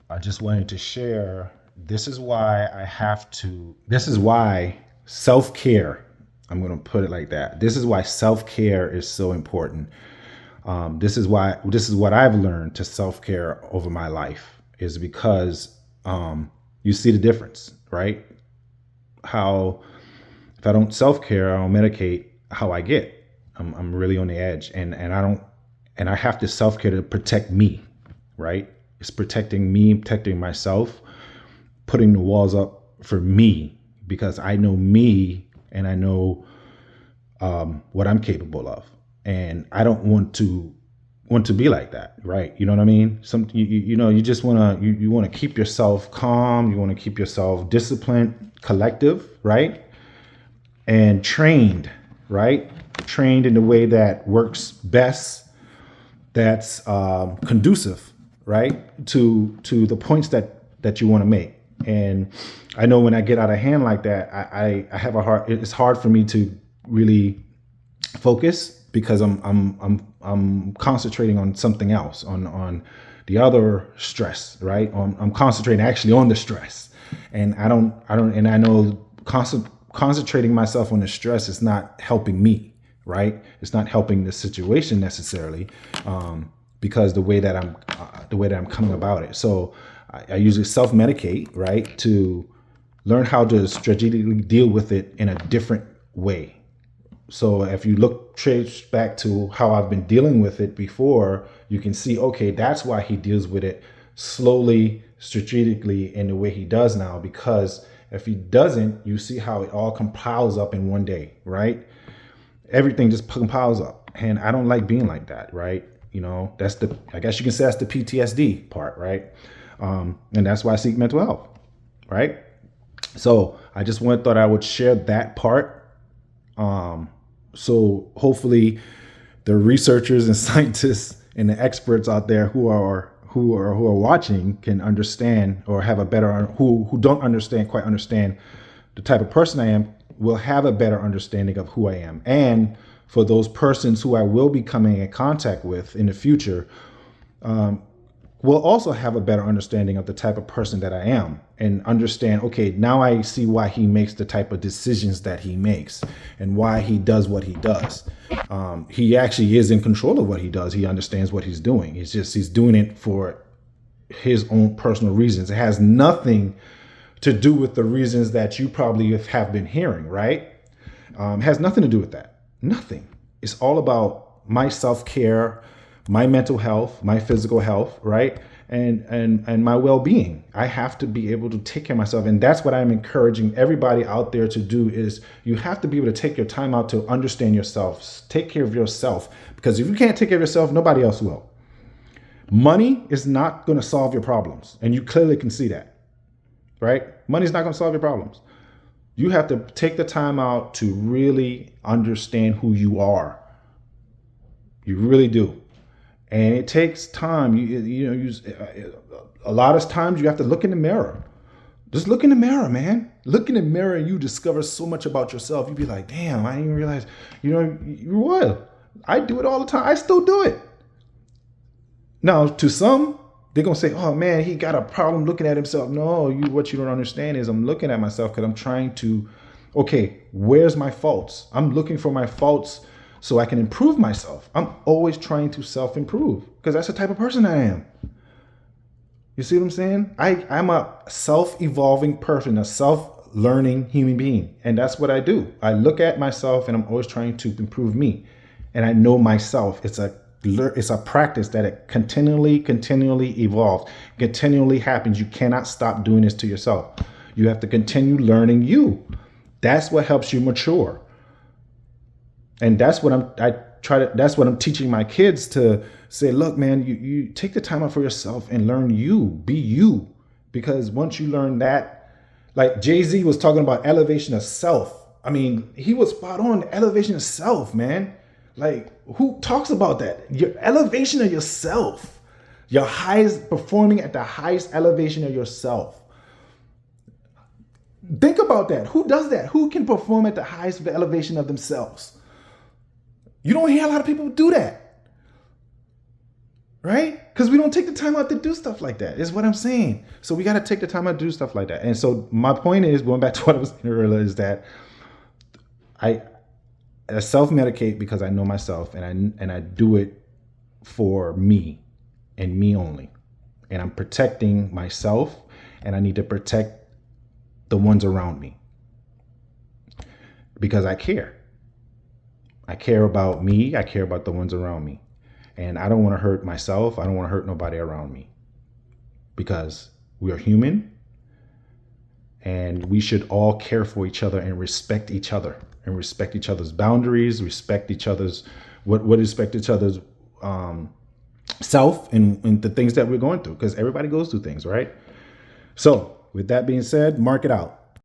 I just wanted to share. This is why self care, I'm going to put it like that. This is why self care is so important. This is what I've learned to self care over my life is because you see the difference, right? How if I don't self care, I don't medicate how I get. I'm really on the edge, and I don't, and I have to self care to protect me, right? It's protecting me, protecting myself, putting the walls up for me because I know me and I know what I'm capable of, and I don't want to be like that, right? You know what I mean? You know, you just want to you want to keep yourself calm, you want to keep yourself disciplined, collective, right? And trained, right? Trained in the way that works best, that's conducive, right? To the points that you want to make. And I know when I get out of hand like that, I have a hard. It's hard for me to really focus because I'm concentrating on something else, on the other stress, right? I'm concentrating actually on the stress, and and I know concentrating myself on the stress is not helping me, right? It's not helping the situation necessarily, because the way that I'm coming about it. So I usually self medicate, right, to learn how to strategically deal with it in a different way. So if you look trace back to how I've been dealing with it before, you can see, okay, that's why he deals with it slowly, strategically in the way he does now. Because if he doesn't, you see how it all compiles up in one day, right? Everything just compiles up. And I don't like being like that, right? You know, I guess you can say that's the PTSD part, right? And that's why I seek mental health, right? So I just thought I would share that part. So hopefully the researchers and scientists and the experts out there who are watching can understand, or have a better, who don't quite understand the type of person I am, will have a better understanding of who I am. And for those persons who I will be coming in contact with in the future, will also have a better understanding of the type of person that I am, and understand, okay, now I see why he makes the type of decisions that he makes and why he does what he does. He actually is in control of what he does. He understands what he's doing. He's doing it for his own personal reasons. It has nothing to do with the reasons that you probably have been hearing, right? It has nothing to do with that. Nothing. It's all about my self-care, my mental health, my physical health, right? And my well-being. I have to be able to take care of myself. And that's what I'm encouraging everybody out there to do, is you have to be able to take your time out to understand yourself, take care of yourself. Because if you can't take care of yourself, nobody else will. Money is not going to solve your problems. And you clearly can see that, right? Money's not going to solve your problems. You have to take the time out to really understand who you are. You really do. And it takes time. A lot of times you have to look in the mirror. Just look in the mirror, man. Look in the mirror and you discover so much about yourself. You'd be like, damn, I didn't even realize, you will. I do it all the time. I still do it. Now, to some, they're going to say, oh man, he got a problem looking at himself. No, what you don't understand is I'm looking at myself because I'm trying to, okay, where's my faults? I'm looking for my faults so I can improve myself. I'm always trying to self-improve because that's the type of person I am. You see what I'm saying? I'm a self-evolving person, a self-learning human being. And that's what I do. I look at myself and I'm always trying to improve me. And I know myself. It's a practice that it continually evolves, continually happens. You cannot stop doing this to yourself. You have to continue learning you. That's what helps you mature. And that's what that's what I'm teaching my kids, to say, look, man, you take the time out for yourself and learn you, be you. Because once you learn that, like Jay-Z was talking about elevation of self. I mean, he was spot on, elevation of self, man. Like, who talks about that? Your elevation of yourself, your highest, performing at the highest elevation of yourself. Think about that. Who does that? Who can perform at the highest elevation of themselves? You don't hear a lot of people do that, right? Because we don't take the time out to do stuff like that, is what I'm saying. So we got to take the time out to do stuff like that. And so my point is, going back to what I was saying earlier, is that I self-medicate because I know myself, and I do it for me and me only. And I'm protecting myself, and I need to protect the ones around me because I care. I care about me. I care about the ones around me. And I don't want to hurt myself. I don't want to hurt nobody around me because we are human, and we should all care for each other and respect each other and respect each other's boundaries, respect each other's respect each other's self and the things that we're going through, because everybody goes through things, right? So with that being said, mark it out.